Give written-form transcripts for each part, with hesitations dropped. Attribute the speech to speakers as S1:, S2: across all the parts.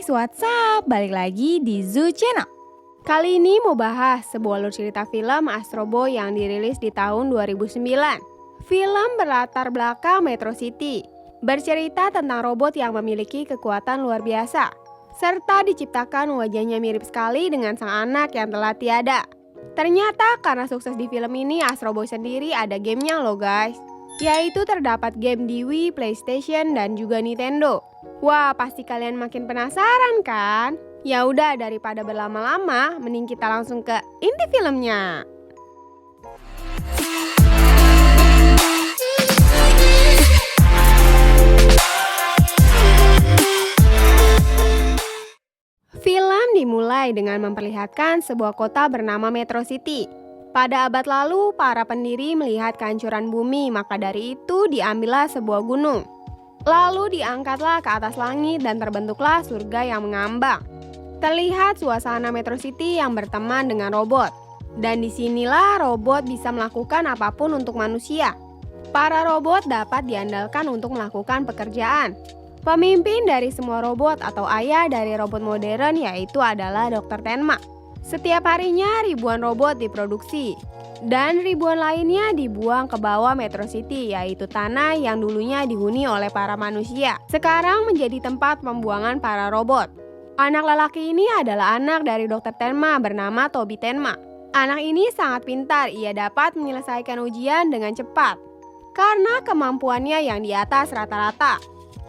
S1: guys, what's up? Balik lagi di Zoo Channel. Kali ini mau bahas sebuah alur cerita film Astro Boy yang dirilis di tahun 2009. Film berlatar belakang Metro City, bercerita tentang robot yang memiliki kekuatan luar biasa, serta diciptakan wajahnya mirip sekali dengan sang anak yang telah tiada. Ternyata karena sukses di film ini, Astro Boy sendiri ada gamenya loh guys, yaitu terdapat game di Wii, PlayStation, dan juga Nintendo. Wah, pasti kalian makin penasaran kan? Ya udah, daripada berlama-lama, mending kita langsung ke inti filmnya. Film dimulai dengan memperlihatkan sebuah kota bernama Metro City. Pada abad lalu, para pendiri melihat kehancuran bumi, maka dari itu diambillah sebuah gunung. Lalu diangkatlah ke atas langit dan terbentuklah surga yang mengambang. Terlihat suasana Metro City yang berteman dengan robot. Dan disinilah robot bisa melakukan apapun untuk manusia. Para robot dapat diandalkan untuk melakukan pekerjaan. Pemimpin dari semua robot atau ayah dari robot modern yaitu adalah Dr. Tenma. Setiap harinya ribuan robot diproduksi. Dan ribuan lainnya dibuang ke bawah Metro City, yaitu tanah yang dulunya dihuni oleh para manusia. Sekarang menjadi tempat pembuangan para robot. Anak lelaki ini adalah anak dari Dr. Tenma bernama Toby Tenma. Anak ini sangat pintar, ia dapat menyelesaikan ujian dengan cepat. Karena kemampuannya yang di atas rata-rata.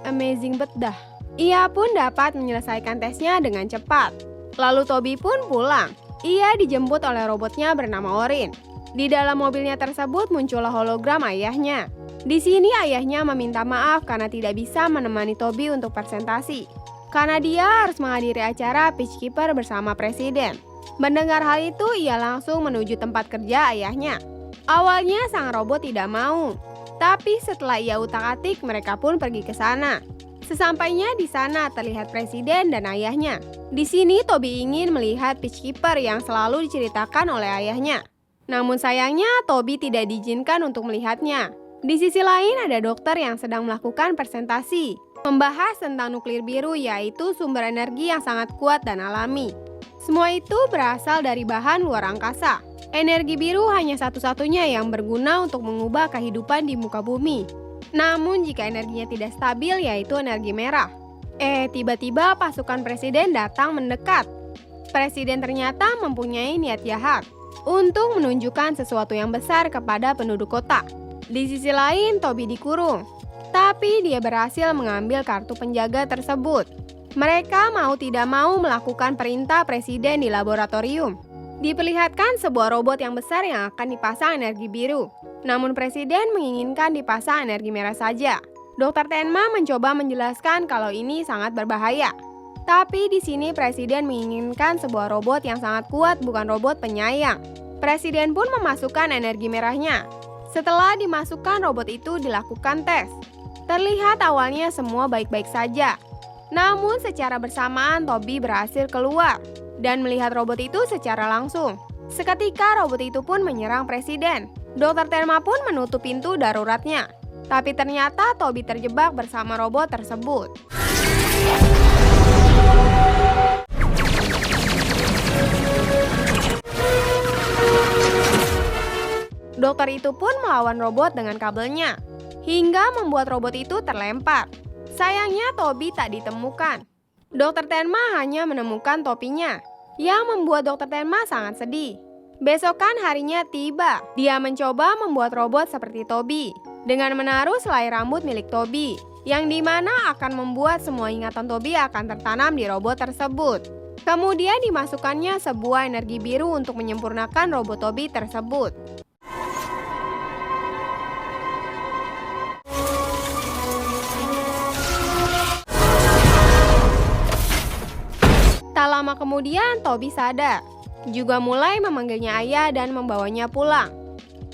S1: Amazing bet dah. Ia pun dapat menyelesaikan tesnya dengan cepat. Lalu Toby pun pulang. Ia dijemput oleh robotnya bernama Orin. Di dalam mobilnya tersebut muncullah hologram ayahnya. Di sini ayahnya meminta maaf karena tidak bisa menemani Toby untuk presentasi. Karena dia harus menghadiri acara Pitch Keeper bersama presiden. Mendengar hal itu, ia langsung menuju tempat kerja ayahnya. Awalnya sang robot tidak mau. Tapi setelah ia utak-atik, mereka pun pergi ke sana. Sesampainya di sana terlihat presiden dan ayahnya. Di sini Toby ingin melihat Pitch Keeper yang selalu diceritakan oleh ayahnya. Namun sayangnya Toby tidak diizinkan untuk melihatnya. Di sisi lain ada dokter yang sedang melakukan presentasi, membahas tentang nuklir biru, yaitu sumber energi yang sangat kuat dan alami. Semua itu berasal dari bahan luar angkasa. Energi biru hanya satu-satunya yang berguna untuk mengubah kehidupan di muka bumi. Namun jika energinya tidak stabil, yaitu energi merah. Tiba-tiba pasukan presiden datang mendekat. Presiden ternyata mempunyai niat jahat untuk menunjukkan sesuatu yang besar kepada penduduk kota. Di sisi lain, Toby dikurung. Tapi dia berhasil mengambil kartu penjaga tersebut. Mereka mau tidak mau melakukan perintah presiden di laboratorium. Diperlihatkan sebuah robot yang besar yang akan dipasang energi biru. Namun presiden menginginkan dipasang energi merah saja. Dr. Tenma mencoba menjelaskan kalau ini sangat berbahaya. Tapi di sini presiden menginginkan sebuah robot yang sangat kuat, bukan robot penyayang. Presiden pun memasukkan energi merahnya. Setelah dimasukkan, robot itu dilakukan tes. Terlihat awalnya semua baik-baik saja. Namun secara bersamaan Toby berhasil keluar dan melihat robot itu secara langsung. Seketika robot itu pun menyerang presiden. Dr. Tenma pun menutup pintu daruratnya. Tapi ternyata Toby terjebak bersama robot tersebut. Dokter itu pun melawan robot dengan kabelnya, hingga membuat robot itu terlempar. Sayangnya Toby tak ditemukan. Dr. Tenma hanya menemukan topinya, yang membuat Dr. Tenma sangat sedih. Besokan harinya tiba, dia mencoba membuat robot seperti Toby, dengan menaruh selai rambut milik Toby, yang dimana akan membuat semua ingatan Toby akan tertanam di robot tersebut. Kemudian dimasukkannya sebuah energi biru untuk menyempurnakan robot Toby tersebut. Tak lama kemudian Toby sadar, juga mulai memanggilnya ayah dan membawanya pulang.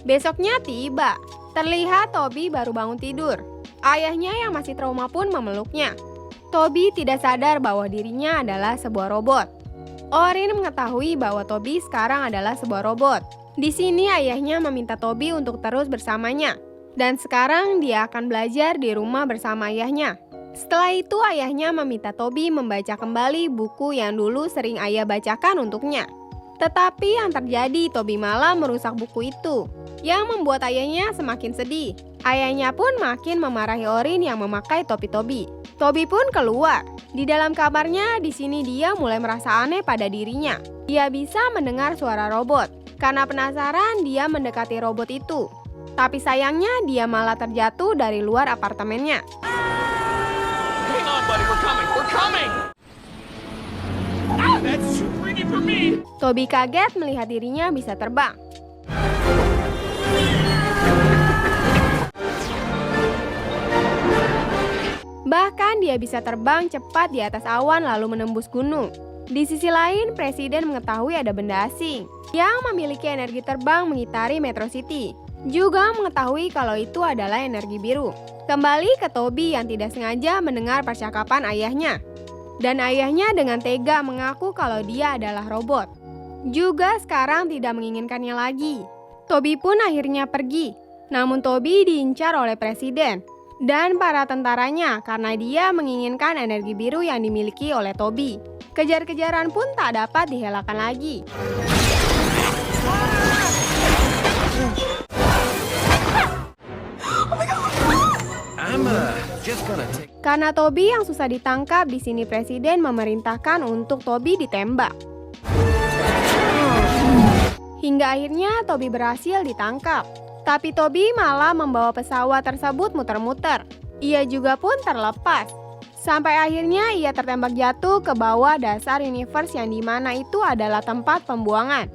S1: Besoknya tiba, terlihat Toby baru bangun tidur. Ayahnya yang masih trauma pun memeluknya. Toby tidak sadar bahwa dirinya adalah sebuah robot. Orin mengetahui bahwa Toby sekarang adalah sebuah robot. Di sini ayahnya meminta Toby untuk terus bersamanya. Dan sekarang dia akan belajar di rumah bersama ayahnya. Setelah itu ayahnya meminta Toby membaca kembali buku yang dulu sering ayah bacakan untuknya. Tetapi yang terjadi, Toby malah merusak buku itu, yang membuat ayahnya semakin sedih. Ayahnya pun makin memarahi Orin yang memakai topi Toby. Toby pun keluar. Di dalam kamarnya, di sini dia mulai merasa aneh pada dirinya. Dia bisa mendengar suara robot. Karena penasaran, dia mendekati robot itu. Tapi sayangnya dia malah terjatuh dari luar apartemennya.
S2: Hang on, buddy, we're coming. We're coming. Ah, that's too pretty for me.
S1: Toby kaget melihat dirinya bisa terbang. Bahkan dia bisa terbang cepat di atas awan lalu menembus gunung. Di sisi lain, Presiden mengetahui ada benda asing yang memiliki energi terbang mengitari Metro City. Juga mengetahui kalau itu adalah energi biru. Kembali ke Toby yang tidak sengaja mendengar percakapan ayahnya. Dan ayahnya dengan tega mengaku kalau dia adalah robot. Juga sekarang tidak menginginkannya lagi. Toby pun akhirnya pergi. Namun Toby diincar oleh Presiden dan para tentaranya karena dia menginginkan energi biru yang dimiliki oleh Toby. Kejar-kejaran pun tak dapat dihelakan lagi. Karena Toby yang susah ditangkap, di sini Presiden memerintahkan untuk Toby ditembak. Hingga akhirnya Toby berhasil ditangkap. Tapi Toby malah membawa pesawat tersebut muter-muter. Ia juga pun terlepas. Sampai akhirnya ia tertembak jatuh ke bawah dasar universe yang dimana itu adalah tempat pembuangan.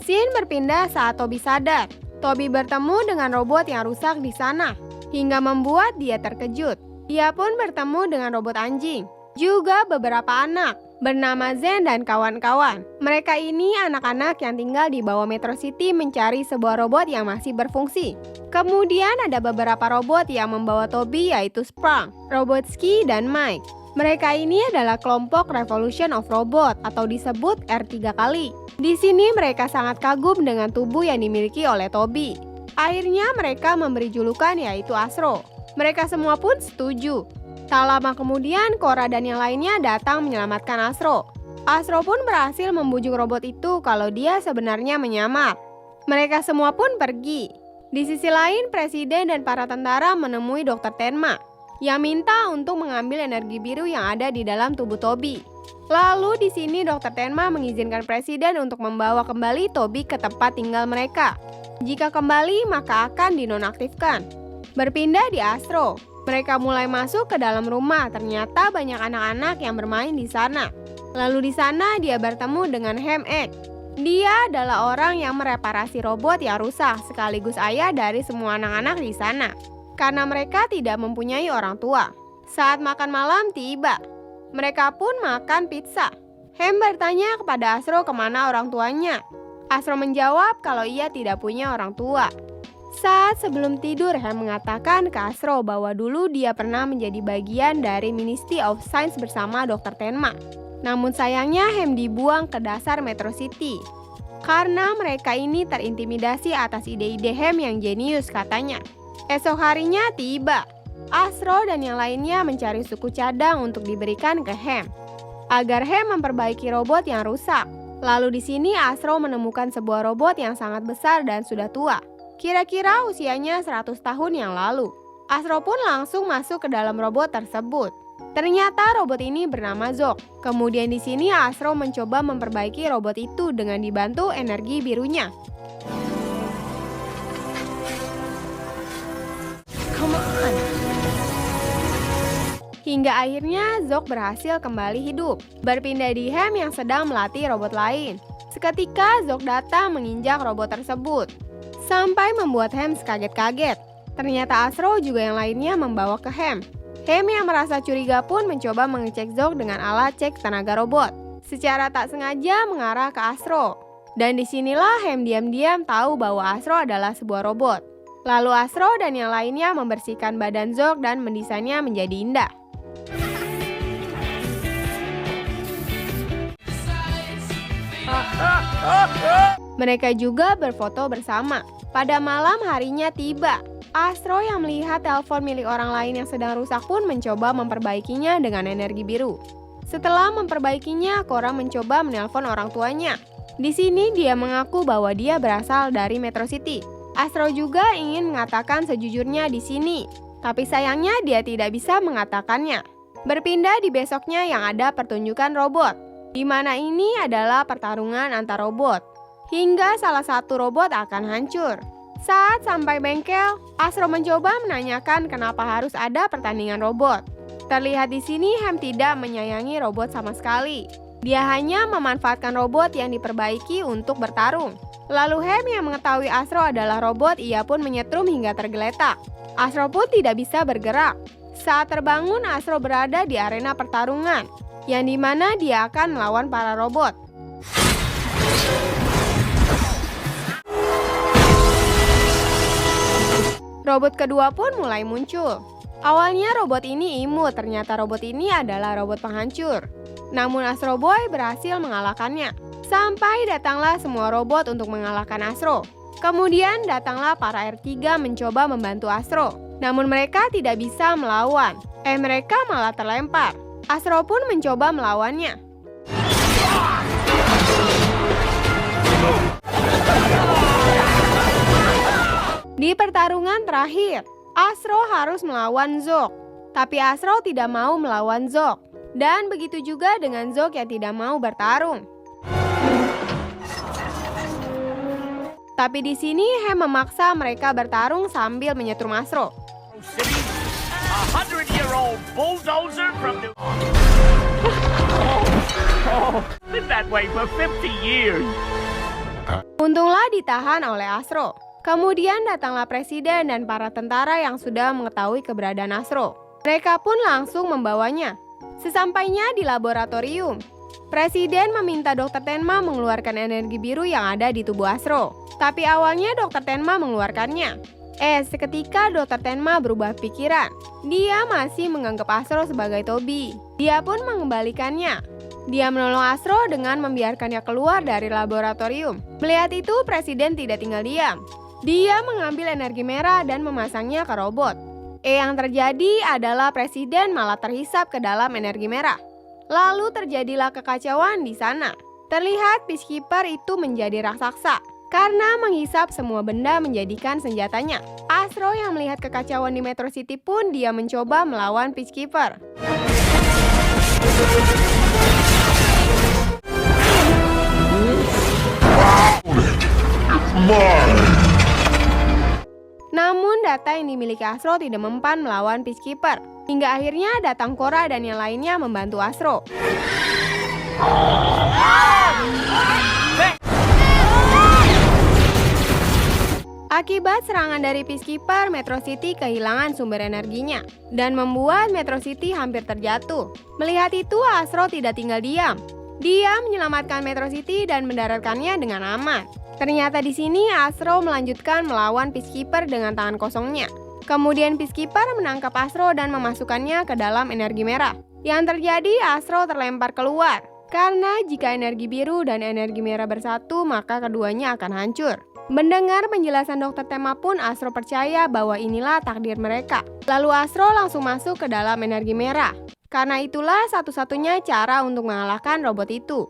S1: Scene berpindah saat Toby sadar. Toby bertemu dengan robot yang rusak di sana, hingga membuat dia terkejut. Ia pun bertemu dengan robot anjing, juga beberapa anak bernama Zen dan kawan-kawan. Mereka ini anak-anak yang tinggal di bawah Metro City mencari sebuah robot yang masih berfungsi. Kemudian ada beberapa robot yang membawa Toby, yaitu Sprung, Robotski, dan Mike. Mereka ini adalah kelompok Revolution of Robot atau disebut R3 kali. Di sini mereka sangat kagum dengan tubuh yang dimiliki oleh Toby. Akhirnya mereka memberi julukan yaitu Astro. Mereka semua pun setuju. Tak lama kemudian, Cora dan yang lainnya datang menyelamatkan Astro. Astro pun berhasil membujuk robot itu kalau dia sebenarnya menyamar. Mereka semua pun pergi. Di sisi lain, Presiden dan para tentara menemui Dr. Tenma yang minta untuk mengambil energi biru yang ada di dalam tubuh Toby. Lalu di sini Dr. Tenma mengizinkan Presiden untuk membawa kembali Toby ke tempat tinggal mereka. Jika kembali, maka akan dinonaktifkan. Berpindah di Astro. Mereka mulai masuk ke dalam rumah, ternyata banyak anak-anak yang bermain di sana. Lalu di sana dia bertemu dengan Hem-Ek. Dia adalah orang yang mereparasi robot yang rusak, sekaligus ayah dari semua anak-anak di sana. Karena mereka tidak mempunyai orang tua. Saat makan malam tiba, mereka pun makan pizza. Hem bertanya kepada Astro kemana orang tuanya. Astro menjawab kalau ia tidak punya orang tua. Saat sebelum tidur, Hem mengatakan ke Astro bahwa dulu dia pernah menjadi bagian dari Ministry of Science bersama Dr. Tenma. Namun sayangnya Hem dibuang ke dasar Metro City. Karena mereka ini terintimidasi atas ide-ide Hem yang jenius katanya. Esok harinya tiba. Astro dan yang lainnya mencari suku cadang untuk diberikan ke Hem, agar Hem memperbaiki robot yang rusak. Lalu di sini Astro menemukan sebuah robot yang sangat besar dan sudah tua. Kira-kira usianya 100 tahun yang lalu. Astro pun langsung masuk ke dalam robot tersebut. Ternyata robot ini bernama Zog. Kemudian di sini Astro mencoba memperbaiki robot itu dengan dibantu energi birunya. Hingga akhirnya Zog berhasil kembali hidup. Berpindah di Hem yang sedang melatih robot lain. Seketika Zog datang menginjak robot tersebut, sampai membuat Hem kaget-kaget. Ternyata Astro juga yang lainnya membawa ke Hem. Hem yang merasa curiga pun mencoba mengecek Zog dengan alat cek tenaga robot. Secara tak sengaja mengarah ke Astro. Dan disinilah Hem diam-diam tahu bahwa Astro adalah sebuah robot. Lalu Astro dan yang lainnya membersihkan badan Zog dan mendesainnya menjadi indah. Mereka juga berfoto bersama. Pada malam harinya tiba. Astro yang melihat telepon milik orang lain yang sedang rusak pun mencoba memperbaikinya dengan energi biru. Setelah memperbaikinya, Cora mencoba menelpon orang tuanya. Di sini dia mengaku bahwa dia berasal dari Metro City. Astro juga ingin mengatakan sejujurnya di sini, tapi sayangnya dia tidak bisa mengatakannya. Berpindah di besoknya yang ada pertunjukan robot, di mana ini adalah pertarungan antar robot, hingga salah satu robot akan hancur. Saat sampai bengkel, Astro mencoba menanyakan kenapa harus ada pertandingan robot. Terlihat di sini Ham tidak menyayangi robot sama sekali. Dia hanya memanfaatkan robot yang diperbaiki untuk bertarung. Lalu Ham yang mengetahui Astro adalah robot, ia pun menyetrum hingga tergeletak. Astro pun tidak bisa bergerak. Saat terbangun, Astro berada di arena pertarungan, yang dimana dia akan melawan para robot. Robot kedua pun mulai muncul. Awalnya robot ini imut, ternyata robot ini adalah robot penghancur. Namun Astro Boy berhasil mengalahkannya. Sampai datanglah semua robot untuk mengalahkan Astro. Kemudian datanglah para R3 mencoba membantu Astro. Namun mereka tidak bisa melawan. Mereka malah terlempar. Astro pun mencoba melawannya. Di pertarungan terakhir, Astro harus melawan Zog. Tapi Astro tidak mau melawan Zog. Dan begitu juga dengan Zog yang tidak mau bertarung. Tapi di sini Ham memaksa mereka bertarung sambil menyetrum Astro.
S2: City, 100-year-old bulldozer from New... Been that way for 50 years.
S1: Untunglah ditahan oleh Astro. Kemudian datanglah presiden dan para tentara yang sudah mengetahui keberadaan Astro. Mereka pun langsung membawanya. Sesampainya di laboratorium, presiden meminta Dr. Tenma mengeluarkan energi biru yang ada di tubuh Astro. Tapi awalnya Dr. Tenma mengeluarkannya. Seketika Dr. Tenma berubah pikiran. Dia masih menganggap Astro sebagai Toby. Dia pun mengembalikannya. Dia menolong Astro dengan membiarkannya keluar dari laboratorium. Melihat itu, presiden tidak tinggal diam. Dia mengambil energi merah dan memasangnya ke robot. Yang terjadi adalah presiden malah terhisap ke dalam energi merah. Lalu terjadilah kekacauan di sana. Terlihat Peacekeeper itu menjadi raksasa karena menghisap semua benda menjadikan senjatanya. Astro yang melihat kekacauan di Metro City pun dia mencoba melawan Peacekeeper. Namun data yang dimiliki Astro tidak mempan melawan Peacekeeper. Hingga akhirnya datang Cora dan yang lainnya membantu Astro. Akibat serangan dari Peacekeeper, Metro City kehilangan sumber energinya dan membuat Metro City hampir terjatuh. Melihat itu, Astro tidak tinggal diam. Dia menyelamatkan Metro City dan mendaratkannya dengan aman. Ternyata di sini Astro melanjutkan melawan Peacekeeper dengan tangan kosongnya. Kemudian Peacekeeper menangkap Astro dan memasukkannya ke dalam energi merah. Yang terjadi, Astro terlempar keluar. Karena jika energi biru dan energi merah bersatu, maka keduanya akan hancur. Mendengar penjelasan Dr. Tenma pun, Astro percaya bahwa inilah takdir mereka. Lalu Astro langsung masuk ke dalam energi merah. Karena itulah satu-satunya cara untuk mengalahkan robot itu.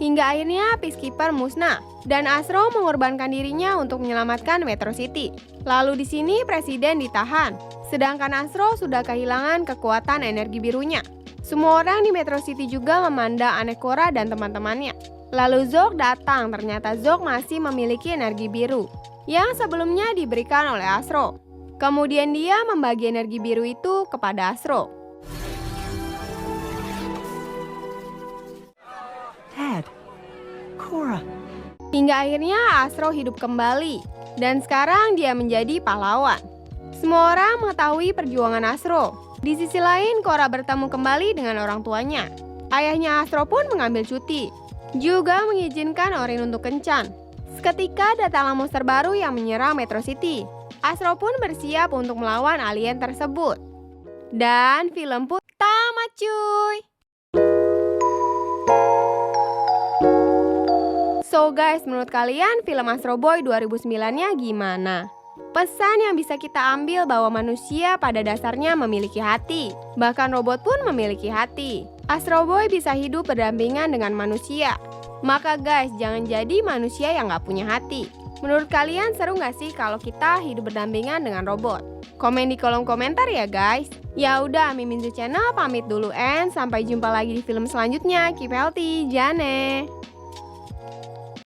S1: Hingga akhirnya Peacekeeper musnah dan Astro mengorbankan dirinya untuk menyelamatkan Metro City. Lalu di sini presiden ditahan, sedangkan Astro sudah kehilangan kekuatan energi birunya. Semua orang di Metro City juga memandang aneh Cora dan teman-temannya. Lalu Zog datang, ternyata Zog masih memiliki energi biru yang sebelumnya diberikan oleh Astro. Kemudian dia membagi energi biru itu kepada Astro.
S3: Dad, Cora.
S1: Hingga akhirnya Astro hidup kembali dan sekarang dia menjadi pahlawan. Semua orang mengetahui perjuangan Astro. Di sisi lain, Cora bertemu kembali dengan orang tuanya. Ayahnya Astro pun mengambil cuti, juga mengizinkan Orin untuk kencan. Seketika datanglah monster baru yang menyerang Metro City. Astro pun bersiap untuk melawan alien tersebut. Dan film pun tamat cuy. So guys, menurut kalian film Astro Boy 2009-nya gimana? Pesan yang bisa kita ambil bahwa manusia pada dasarnya memiliki hati. Bahkan robot pun memiliki hati. Astro Boy bisa hidup berdampingan dengan manusia. Maka guys, jangan jadi manusia yang gak punya hati. Menurut kalian seru gak sih kalau kita hidup berdampingan dengan robot? Komen di kolom komentar ya guys. Ya udah, Miminzu Channel pamit dulu and sampai jumpa lagi di film selanjutnya. Keep healthy, Jane.